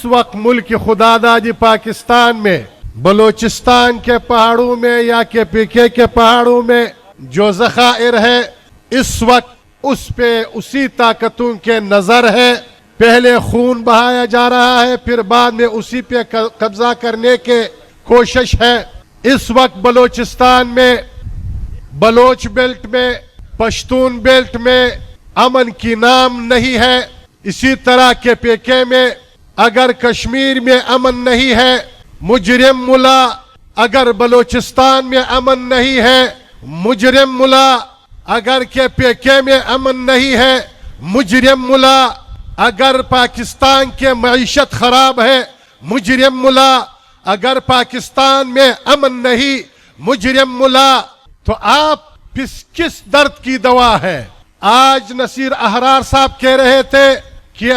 وقت ملک خداداد پاکستان میں بلوچستان کے پہاڑوں میں یا کے PK کے پہاڑوں میں جو ذخائر ہے اس وقت اس پہ اسی طاقتوں کے نظر ہے. پہلے خون بہایا جا رہا ہے، پھر بعد میں اسی پہ قبضہ کرنے کے کوشش ہے. اس وقت بلوچستان میں، بلوچ بیلٹ میں، پشتون بیلٹ میں امن کی نام نہیں ہے. اسی طرح کے PK میں اگر کشمیر میں امن نہیں ہے، مجرم ملا اگر بلوچستان میں امن نہیں ہے، مجرم ملا اگر کے PK میں امن نہیں ہے، مجرم ملا اگر پاکستان کے معیشت خراب ہے، مجرم ملا اگر پاکستان میں امن نہیں، مجرم ملا، تو آپ کس درد کی دوا ہے؟ آج نصیر احرار صاحب کہہ رہے تھے کہ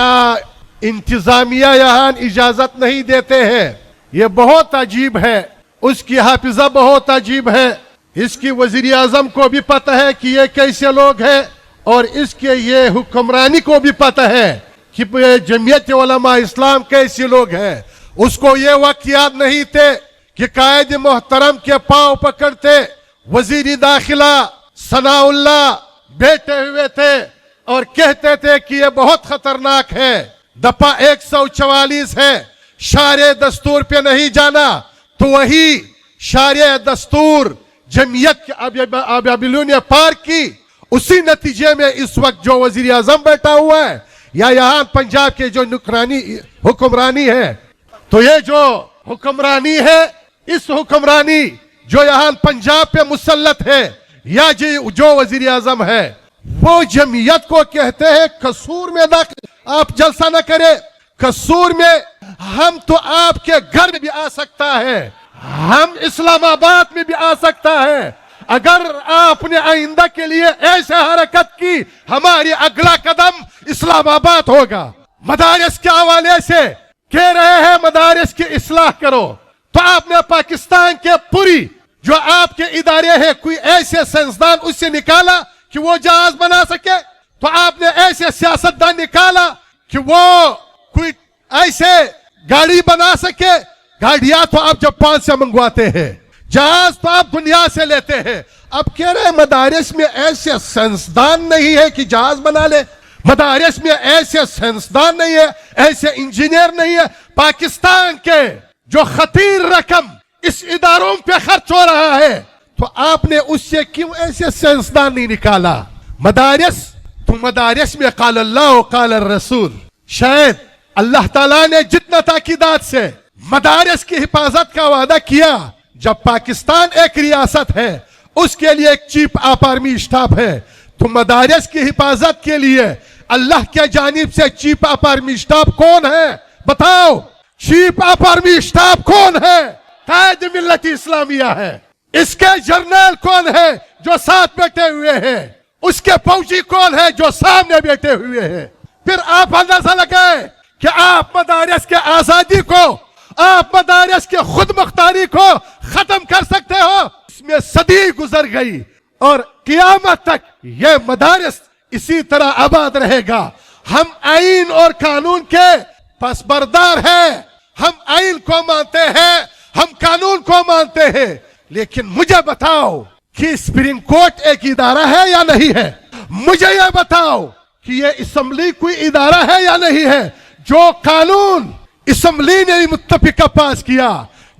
انتظامیہ یہاں اجازت نہیں دیتے ہیں. یہ بہت عجیب ہے، اس کی حافظہ بہت عجیب ہے. اس کی وزیر اعظم کو بھی پتہ ہے کہ یہ کیسے لوگ ہیں، اور اس کے یہ حکمرانی کو بھی پتہ ہے کہ جمعیت علماء اسلام کیسے لوگ ہیں. اس کو یہ وقت یاد نہیں تھے کہ قائد محترم کے پاؤں پکڑتے وزیر داخلہ ثناء اللہ بیٹھے ہوئے تھے اور کہتے تھے کہ یہ بہت خطرناک ہے. دفعہ 144 ہے، شارع دستور پہ نہیں جانا، تو وہی شارع دستور جمعیت کے ابیابلوں نے پار کی. اسی نتیجے میں اس وقت جو وزیر اعظم بیٹھا ہوا ہے یا یہاں پنجاب کے جو حکمرانی ہے، تو یہ جو حکمرانی ہے، اس حکمرانی جو یہاں پنجاب پہ مسلط ہے یا جو وزیر اعظم ہے، وہ جمعیت کو کہتے ہیں قصور میں داخل آپ جلسہ نہ کرے. قصور میں ہم تو آپ کے گھر میں بھی آ سکتا ہے، ہم اسلام آباد میں بھی آ سکتا ہے. اگر آپ نے آئندہ کے لیے ایسے حرکت کی، ہماری اگلا قدم اسلام آباد ہوگا. مدارس کے حوالے سے کہہ رہے ہیں مدارس کی اصلاح کرو، تو آپ نے پاکستان کے پوری جو آپ کے ادارے ہیں کوئی ایسے سائنسدان اس سے نکالا کہ وہ جہاز بنا سکے؟ تو آپ نے ایسے سیاستدان نکالا کہ وہ کوئی ایسے گاڑی بنا سکے؟ گاڑیاں تو آپ جاپان سے منگواتے ہیں، جہاز تو آپ دنیا سے لیتے ہیں. اب کہہ رہے ہیں مدارس میں ایسے سائنسدان نہیں ہے کہ جہاز بنا لے، مدارس میں ایسے سائنسدان نہیں ہے، ایسے انجینئر نہیں ہے. پاکستان کے جو خطیر رقم اس اداروں پہ خرچ ہو رہا ہے، تو آپ نے اس سے کیوں ایسے سائنسدان نہیں نکالا؟ مدارس میں قال اللہ و قال الرسول. شاید اللہ تعالیٰ نے جتنا تاکیدات سے مدارس کی حفاظت کا وعدہ کیا، جب پاکستان ایک ریاست ہے، اس کے لیے ایک چیف آف آرمی اسٹاف ہے، تو مدارس کی حفاظت کے لیے اللہ کے جانب سے چیف آف آرمی اسٹاف کون ہے؟ بتاؤ، چیف آف آرمی اسٹاف کون ہے؟ قائد ملت اسلامیہ ہے. اس کے جرنیل کون ہے جو ساتھ بیٹھے ہوئے ہیں؟ اس کے فوجی کون ہے جو سامنے بیٹھے ہوئے ہیں؟ پھر آپ اندازہ لگائیں کہ آپ مدارس کے آزادی کو، آپ مدارس کے خود مختاری کو ختم کر سکتے ہو؟ اس میں صدی گزر گئی اور قیامت تک یہ مدارس اسی طرح آباد رہے گا. ہم آئین اور قانون کے پسبردار ہیں، ہم آئین کو مانتے ہیں، ہم قانون کو مانتے ہیں. لیکن مجھے بتاؤ کہ سپریم کورٹ ایک ادارہ ہے یا نہیں ہے؟ مجھے یہ بتاؤ کہ یہ اسمبلی کوئی ادارہ ہے یا نہیں ہے؟ جو قانون اسمبلی نے متفقہ پاس کیا،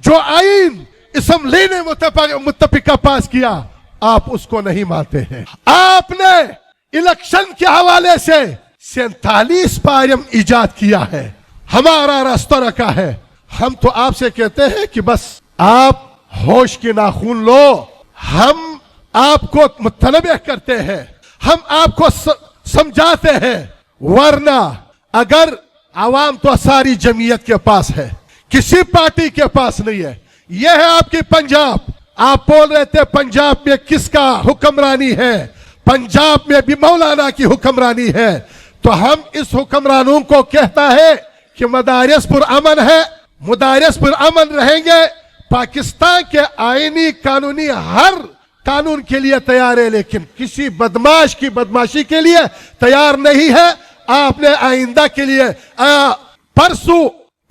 جو آئین اسمبلی نے متفقہ پاس کیا، آپ اس کو نہیں مانتے ہیں. آپ نے الیکشن کے حوالے سے 47 پاریم ایجاد کیا ہے، ہمارا راستہ رکھا ہے. ہم تو آپ سے کہتے ہیں کہ بس آپ ہوش کے ناخن لو. ہم آپ کو متنبہ کرتے ہیں، ہم آپ کو سمجھاتے ہیں، ورنہ اگر عوام تو ساری جمعیت کے پاس ہے، کسی پارٹی کے پاس نہیں ہے. یہ ہے آپ کی پنجاب. آپ بول رہے تھے پنجاب میں کس کا حکمرانی ہے؟ پنجاب میں بھی مولانا کی حکمرانی ہے. تو ہم اس حکمرانوں کو کہتا ہے کہ مدارس پر امن ہے، مدارس پر امن رہیں گے. پاکستان کے آئینی قانونی ہر قانون کے لیے تیار ہے، لیکن کسی بدماش کی بدماشی کے لیے تیار نہیں ہے. آپ نے آئندہ کے لیے پرسوں